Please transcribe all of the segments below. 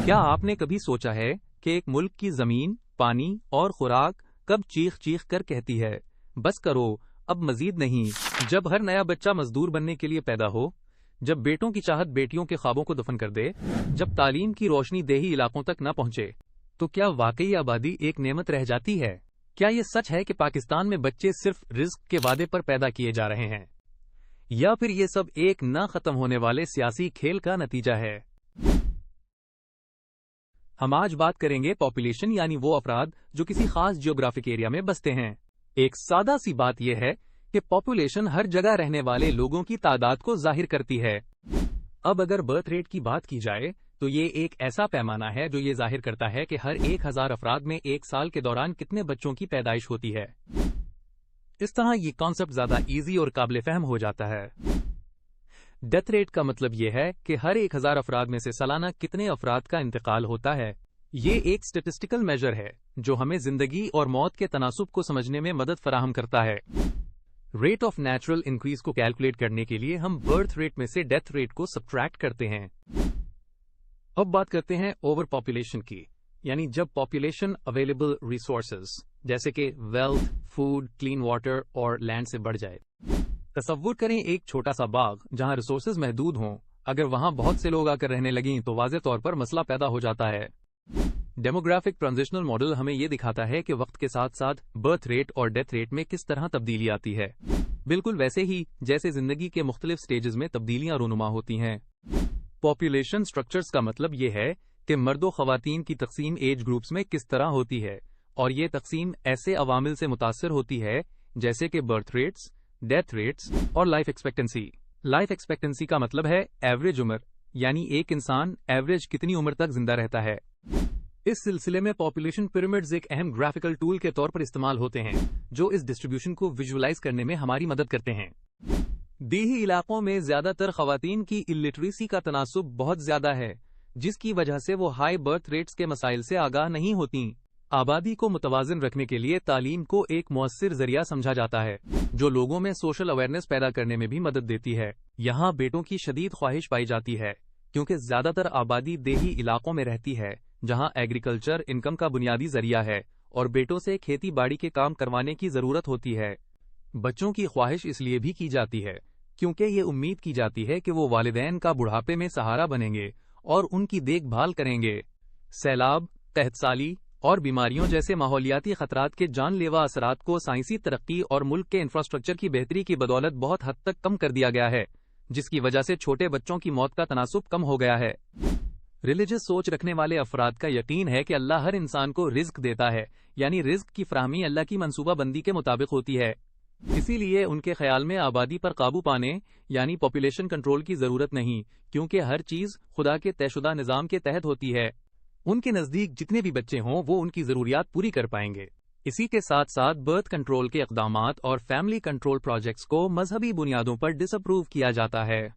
کیا آپ نے کبھی سوچا ہے کہ ایک ملک کی زمین، پانی اور خوراک کب چیخ چیخ کر کہتی ہے بس کرو، اب مزید نہیں؟ جب ہر نیا بچہ مزدور بننے کے لیے پیدا ہو، جب بیٹوں کی چاہت بیٹیوں کے خوابوں کو دفن کر دے، جب تعلیم کی روشنی دیہی علاقوں تک نہ پہنچے، تو کیا واقعی آبادی ایک نعمت رہ جاتی ہے؟ کیا یہ سچ ہے کہ پاکستان میں بچے صرف رزق کے وعدے پر پیدا کیے جا رہے ہیں، یا پھر یہ سب ایک نہ ختم ہونے والے سیاسی کھیل کا نتیجہ ہے؟ ہم آج بات کریں گے پاپولیشن، یعنی وہ افراد جو کسی خاص جیوگرافک ایریا میں بستے ہیں۔ ایک سادہ سی بات یہ ہے کہ پاپولیشن ہر جگہ رہنے والے لوگوں کی تعداد کو ظاہر کرتی ہے۔ اب اگر برتھ ریٹ کی بات کی جائے تو یہ ایک ایسا پیمانہ ہے جو یہ ظاہر کرتا ہے کہ ہر 1000 افراد میں ایک سال کے دوران کتنے بچوں کی پیدائش ہوتی ہے۔ اس طرح یہ کانسیپٹ زیادہ ایزی اور قابل فہم ہو جاتا ہے۔ ڈیتھ ریٹ کا مطلب یہ ہے کہ ہر 1000 افراد میں سے سالانہ کتنے افراد کا انتقال ہوتا ہے۔ یہ ایک اسٹیٹسٹیکل میجر ہے جو ہمیں زندگی اور موت کے تناسب کو سمجھنے میں مدد فراہم کرتا ہے۔ ریٹ آف نیچرل انکریز کو کیلکولیٹ کرنے کے لیے ہم برتھ ریٹ میں سے ڈیتھ ریٹ کو سبٹریکٹ کرتے ہیں۔ اب بات کرتے ہیں اوور پاپولیشن کی، یعنی جب پاپولیشن اویلیبل ریسورسز جیسے کہ ویلتھ، فوڈ، کلین واٹر اور لینڈ سے بڑھ جائے۔ تصور کریں ایک چھوٹا سا باغ جہاں ریسورسز محدود ہوں، اگر وہاں بہت سے لوگ آ کر رہنے لگیں تو واضح طور پر مسئلہ پیدا ہو جاتا ہے۔ ڈیموگرافک ٹرانزیشنل ماڈل ہمیں یہ دکھاتا ہے کہ وقت کے ساتھ ساتھ برتھ ریٹ اور ڈیتھ ریٹ میں کس طرح تبدیلی آتی ہے، بالکل ویسے ہی جیسے زندگی کے مختلف سٹیجز میں تبدیلیاں رونما ہوتی ہیں۔ پاپولیشن سٹرکچرز کا مطلب یہ ہے کہ مرد و خواتین کی تقسیم ایج گروپس میں کس طرح ہوتی ہے، اور یہ تقسیم ایسے عوامل سے متاثر ہوتی ہے جیسے کہ برتھ ریٹس، ڈیتھ ریٹس اور لائف ایکسپیکٹنسی۔ لائف ایکسپیکٹنسی کا مطلب ہے ایوریج عمر، یعنی ایک انسان ایوریج کتنی عمر تک زندہ رہتا ہے۔ اس سلسلے میں پاپولیشن پیرامڈز ایک اہم گرافیکل ٹول کے طور پر استعمال ہوتے ہیں جو اس ڈسٹریبیوشن کو ویژولائز کرنے میں ہماری مدد کرتے ہیں۔ دیہی علاقوں میں زیادہ تر خواتین کی الٹریسی کا تناسب بہت زیادہ ہے، جس کی وجہ سے وہ ہائی برتھ ریٹس کے مسائل سے آگاہ نہیں ہوتیں۔ آبادی کو متوازن رکھنے کے لیے تعلیم کو ایک مؤثر ذریعہ سمجھا جاتا ہے جو لوگوں میں سوشل اویئرنیس پیدا کرنے میں بھی مدد دیتی ہے۔ یہاں بیٹوں کی شدید خواہش پائی جاتی ہے کیونکہ زیادہ تر آبادی دیہی علاقوں میں رہتی ہے جہاں ایگریکلچر انکم کا بنیادی ذریعہ ہے اور بیٹوں سے کھیتی باڑی کے کام کروانے کی ضرورت ہوتی ہے۔ بچوں کی خواہش اس لیے بھی کی جاتی ہے کیونکہ یہ امید کی جاتی ہے کہ وہ والدین کا بڑھاپے میں سہارا بنیں گے اور ان کی دیکھ بھال کریں گے۔ سیلاب، قحط سالی اور بیماریوں جیسے ماحولیاتی خطرات کے جان لیوا اثرات کو سائنسی ترقی اور ملک کے انفراسٹرکچر کی بہتری کی بدولت بہت حد تک کم کر دیا گیا ہے، جس کی وجہ سے چھوٹے بچوں کی موت کا تناسب کم ہو گیا ہے۔ ریلیجس سوچ رکھنے والے افراد کا یقین ہے کہ اللہ ہر انسان کو رزق دیتا ہے، یعنی رزق کی فراہمی اللہ کی منصوبہ بندی کے مطابق ہوتی ہے۔ اسی لیے ان کے خیال میں آبادی پر قابو پانے یعنی پاپولیشن کنٹرول کی ضرورت نہیں، کیونکہ ہر چیز خدا کے طے شدہ نظام کے تحت ہوتی ہے۔ ان کے نزدیک جتنے بھی بچے ہوں وہ ان کی ضروریات پوری کر پائیں گے۔ اسی کے ساتھ ساتھ برتھ کنٹرول کے اقدامات اور فیملی کنٹرول پروجیکٹس کو مذہبی بنیادوں پر ڈس اپروو کیا جاتا ہے۔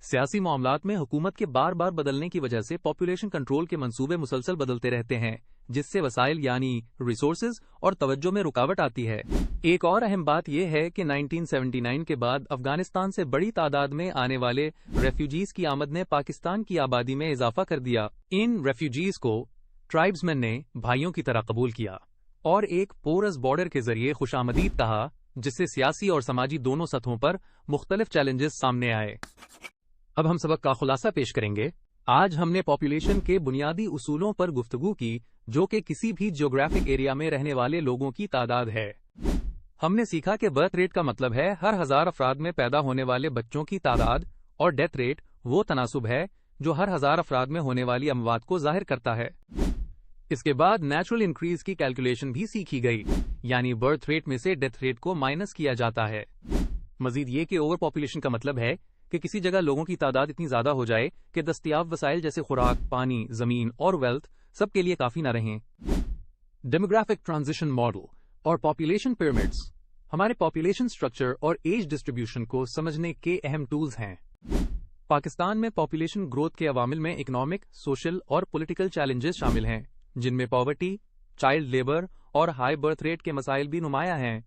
سیاسی معاملات میں حکومت کے بار بار بدلنے کی وجہ سے پاپولیشن کنٹرول کے منصوبے مسلسل بدلتے رہتے ہیں، جس سے وسائل یعنی ریسورسز اور توجہ میں رکاوٹ آتی ہے۔ ایک اور اہم بات یہ ہے کہ 1979 کے بعد افغانستان سے بڑی تعداد میں آنے والے ریفیوجیز کی آمد نے پاکستان کی آبادی میں اضافہ کر دیا۔ ان ریفیوجیز کو ٹرائبسمین نے بھائیوں کی طرح قبول کیا اور ایک پورس بارڈر کے ذریعے خوش آمدید کہا، جس سے سیاسی اور سماجی دونوں سطحوں پر مختلف چیلنجز سامنے آئے۔ اب ہم سبق کا خلاصہ پیش کریں گے۔ آج ہم نے پاپولیشن کے بنیادی اصولوں پر گفتگو کی جو کہ کسی بھی جیوگرافک ایریا میں رہنے والے لوگوں کی تعداد ہے۔ ہم نے سیکھا کہ برتھ ریٹ کا مطلب ہے ہر 1000 افراد میں پیدا ہونے والے بچوں کی تعداد، اور ڈیتھ ریٹ وہ تناسب ہے جو ہر 1000 افراد میں ہونے والی اموات کو ظاہر کرتا ہے۔ اس کے بعد نیچرل انکریز کی کیلکولیشن بھی سیکھی گئی، یعنی برتھ ریٹ میں سے ڈیتھ ریٹ کو مائنس کیا جاتا ہے۔ مزید یہ کہ اوور پاپولیشن کا مطلب ہے کہ کسی جگہ لوگوں کی تعداد اتنی زیادہ ہو جائے کہ دستیاب وسائل جیسے خوراک، پانی، زمین اور ویلتھ سب کے لیے کافی نہ رہیں۔ ڈیموگرافک ٹرانزیشن ماڈل اور پاپولیشن پیرامڈز ہمارے پاپولیشن سٹرکچر اور ایج ڈسٹریبیوشن کو سمجھنے کے اہم ٹولز ہیں۔ پاکستان میں پاپولیشن گروتھ کے عوامل میں اکنامک، سوشل اور پولیٹیکل چیلنجز شامل ہیں، جن میں پاورٹی، چائلڈ لیبر اور ہائی برتھ ریٹ کے مسائل بھی نمایاں ہیں۔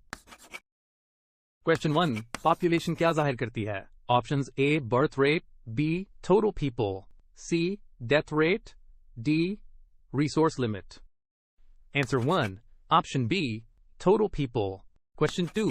Question 1. پاپولیشن کیا ظاہر کرتی ہے؟ Options A birth rate, B total people, C death rate, D. Resource limit. Answer 1. Option B. Total people. Question 2.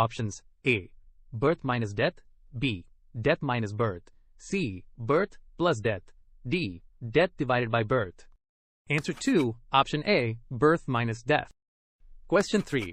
Options A. Birth minus death. B. Death minus birth. C. Birth plus death. D. Death divided by birth. Answer 2. Option A. Birth minus death. Question 3.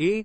A.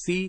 C.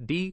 D.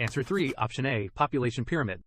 Answer 3. Option A. Population pyramid.